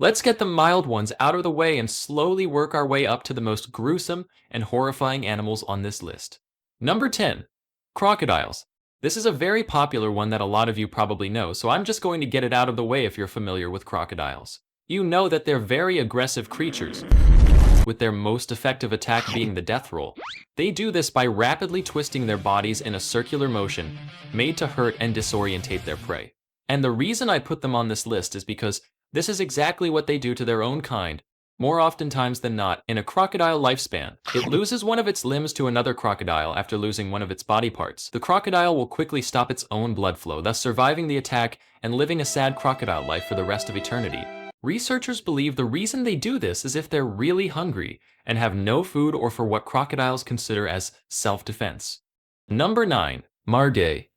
Let's get the mild ones out of the way and slowly work our way up to the most gruesome and horrifying animals on this list. Number 10. Crocodiles. This is a very popular one that a lot of you probably know, so I'm just going to get it out of the way if you're familiar with crocodiles. You know that they're very aggressive creatures, with their most effective attack being the death roll. They do this by rapidly twisting their bodies in a circular motion, made to hurt and disorientate their prey. And the reason I put them on this list is because this is exactly what they do to their own kind, more oftentimes than not. In a crocodile lifespan, it loses one of its limbs to another crocodile after losing one of its body parts. The crocodile will quickly stop its own blood flow, thus surviving the attack and living a sad crocodile life for the rest of eternity. Researchers believe the reason they do this is if they're really hungry and have no food or for what crocodiles consider as self-defense. Number 9. Margay.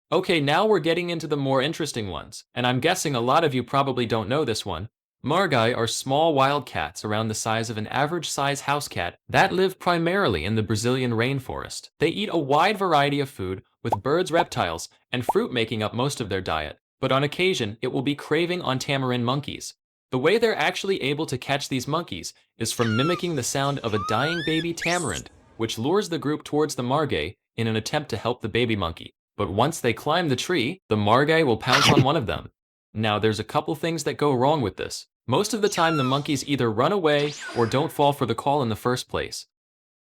Okay, now we're getting into the more interesting ones, and I'm guessing a lot of you probably don't know this one. Margay are small wild cats around the size of an average-size house cat that live primarily in the Brazilian rainforest. They eat a wide variety of food, with birds, reptiles, and fruit making up most of their diet, but on occasion it will be craving on tamarin monkeys. The way they're actually able to catch these monkeys is from mimicking the sound of a dying baby tamarind, which lures the group towards the Margay in an attempt to help the baby monkey. But once they climb the tree, the Margay will pounce on one of them. Now, there's a couple things that go wrong with this. Most of the time, the monkeys either run away or don't fall for the call in the first place.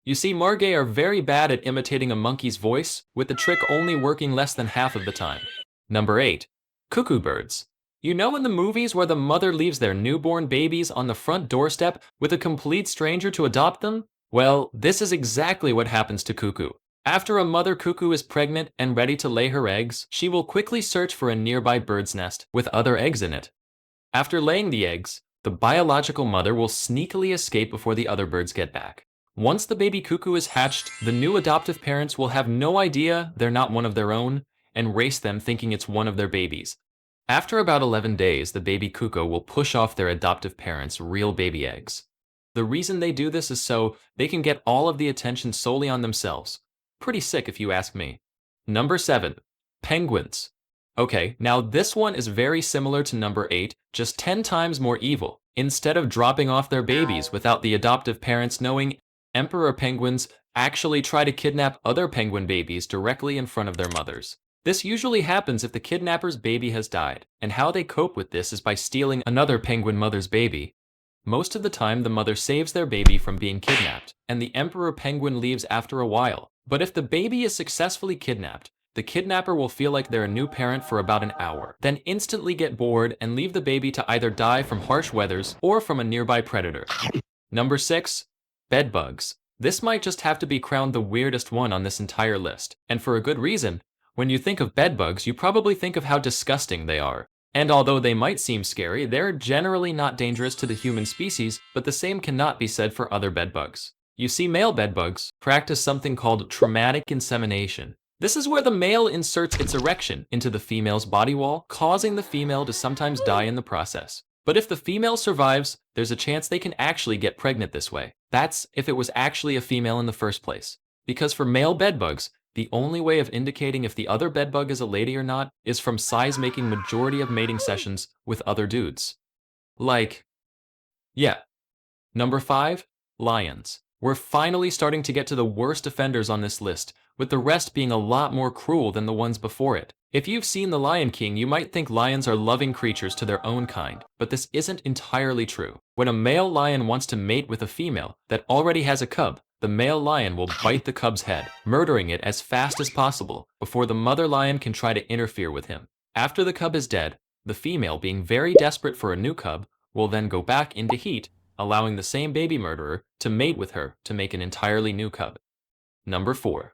You see, Margay are very bad at imitating a monkey's voice, with the trick only working less than half of the time. Number 8. Cuckoo birds. You know in the movies where the mother leaves their newborn babies on the front doorstep with a complete stranger to adopt them? Well, this is exactly what happens to cuckoo. After a mother cuckoo is pregnant and ready to lay her eggs, she will quickly search for a nearby bird's nest with other eggs in it. After laying the eggs, the biological mother will sneakily escape before the other birds get back. Once the baby cuckoo is hatched, the new adoptive parents will have no idea they're not one of their own and race them thinking it's one of their babies. After about 11 days, the baby cuckoo will push off their adoptive parents' real baby eggs. The reason they do this is so they can get all of the attention solely on themselves. Pretty sick if you ask me. Number 7. Penguins. Okay, now this one is very similar to number 8, just 10 times more evil. Instead of dropping off their babies without the adoptive parents knowing, emperor penguins actually try to kidnap other penguin babies directly in front of their mothers. This usually happens if the kidnapper's baby has died, and how they cope with this is by stealing another penguin mother's baby. Most of the time, the mother saves their baby from being kidnapped, and the emperor penguin leaves after a while. But if the baby is successfully kidnapped, the kidnapper will feel like they're a new parent for about an hour, then instantly get bored and leave the baby to either die from harsh weathers or from a nearby predator. Number 6. Bedbugs. This might just have to be crowned the weirdest one on this entire list, and for a good reason. When you think of bedbugs, you probably think of how disgusting they are. And although they might seem scary, they're generally not dangerous to the human species, but the same cannot be said for other bedbugs. You see, male bedbugs practice something called traumatic insemination. This is where the male inserts its erection into the female's body wall, causing the female to sometimes die in the process. But if the female survives, there's a chance they can actually get pregnant this way. That's if it was actually a female in the first place. Because for male bedbugs, the only way of indicating if the other bedbug is a lady or not is from size making majority of mating sessions with other dudes. Yeah. Number 5. Lions. We're finally starting to get to the worst offenders on this list, with the rest being a lot more cruel than the ones before it. If you've seen The Lion King, you might think lions are loving creatures to their own kind, but this isn't entirely true. When a male lion wants to mate with a female that already has a cub, the male lion will bite the cub's head, murdering it as fast as possible before the mother lion can try to interfere with him. After the cub is dead, the female, being very desperate for a new cub, will then go back into heat, allowing the same baby murderer to mate with her to make an entirely new cub. Number 4.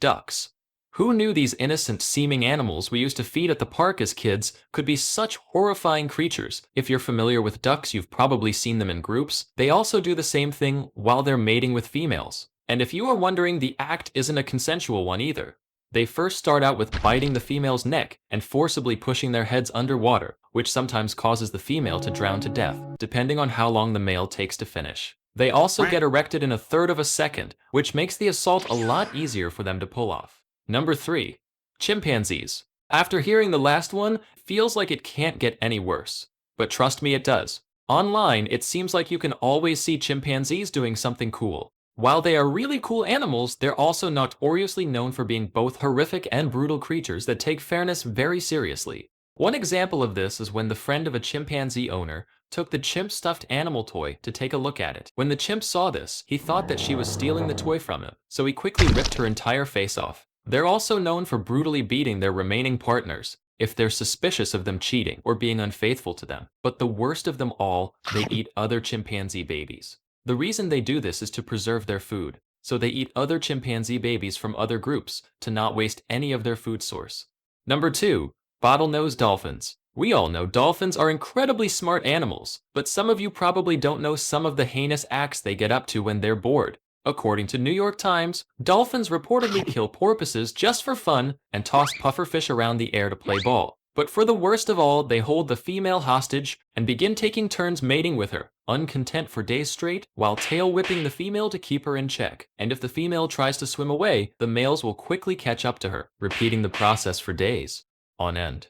Ducks. Who knew these innocent-seeming animals we used to feed at the park as kids could be such horrifying creatures? If you're familiar with ducks, you've probably seen them in groups. They also do the same thing while they're mating with females. And if you are wondering, the act isn't a consensual one either. They first start out with biting the female's neck and forcibly pushing their heads underwater, which sometimes causes the female to drown to death, depending on how long the male takes to finish. They also get erected in a third of a second, which makes the assault a lot easier for them to pull off. Number 3. Chimpanzees. After hearing the last one, it feels like it can't get any worse. But trust me, it does. Online, it seems like you can always see chimpanzees doing something cool. While they are really cool animals, they're also notoriously known for being both horrific and brutal creatures that take fairness very seriously. One example of this is when the friend of a chimpanzee owner took the chimp stuffed animal toy to take a look at it. When the chimp saw this, he thought that she was stealing the toy from him, so he quickly ripped her entire face off. They're also known for brutally beating their remaining partners if they're suspicious of them cheating or being unfaithful to them. But the worst of them all, they eat other chimpanzee babies. The reason they do this is to preserve their food, so they eat other chimpanzee babies from other groups to not waste any of their food source. Number 2. Bottlenose dolphins. We all know dolphins are incredibly smart animals, but some of you probably don't know some of the heinous acts they get up to when they're bored. According to New York Times, dolphins reportedly kill porpoises just for fun and toss pufferfish around the air to play ball. But for the worst of all, they hold the female hostage and begin taking turns mating with her, uncontent for days straight, while tail whipping the female to keep her in check. And if the female tries to swim away, the males will quickly catch up to her, repeating the process for days on end.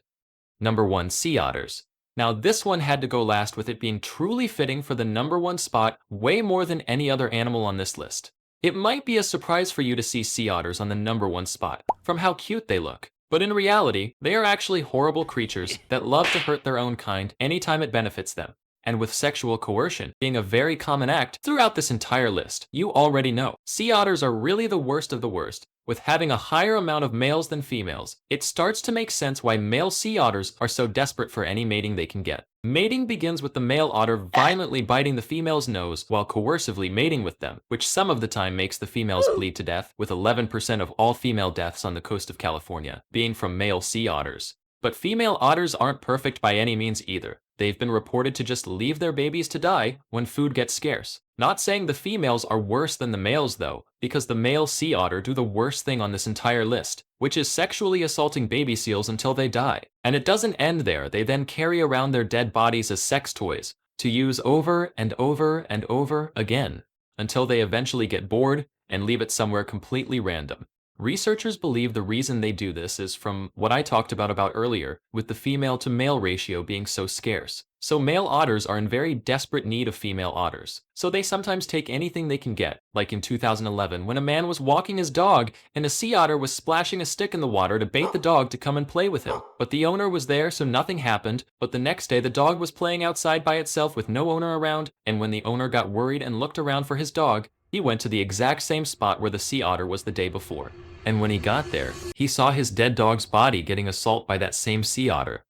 Number 1. Sea otters. Now this one had to go last, with it being truly fitting for the number 1 spot way more than any other animal on this list. It might be a surprise for you to see sea otters on the number 1 spot, from how cute they look. But in reality, they are actually horrible creatures that love to hurt their own kind anytime it benefits them. And with sexual coercion being a very common act throughout this entire list, you already know. Sea otters are really the worst of the worst. With having a higher amount of males than females, it starts to make sense why male sea otters are so desperate for any mating they can get. Mating begins with the male otter violently biting the female's nose while coercively mating with them, which some of the time makes the females bleed to death, with 11% of all female deaths on the coast of California being from male sea otters. But female otters aren't perfect by any means either. They've been reported to just leave their babies to die when food gets scarce. Not saying the females are worse than the males though, because the male sea otter do the worst thing on this entire list, which is sexually assaulting baby seals until they die. And it doesn't end there. They then carry around their dead bodies as sex toys to use over and over and over again, until they eventually get bored and leave it somewhere completely random. Researchers believe the reason they do this is from what I talked about earlier, with the female to male ratio being so scarce. So male otters are in very desperate need of female otters, so they sometimes take anything they can get, like in 2011 when a man was walking his dog and a sea otter was splashing a stick in the water to bait the dog to come and play with him. But the owner was there, so nothing happened, but the next day the dog was playing outside by itself with no owner around, and when the owner got worried and looked around for his dog, he went to the exact same spot where the sea otter was the day before. And when he got there, he saw his dead dog's body getting assaulted by that same sea otter.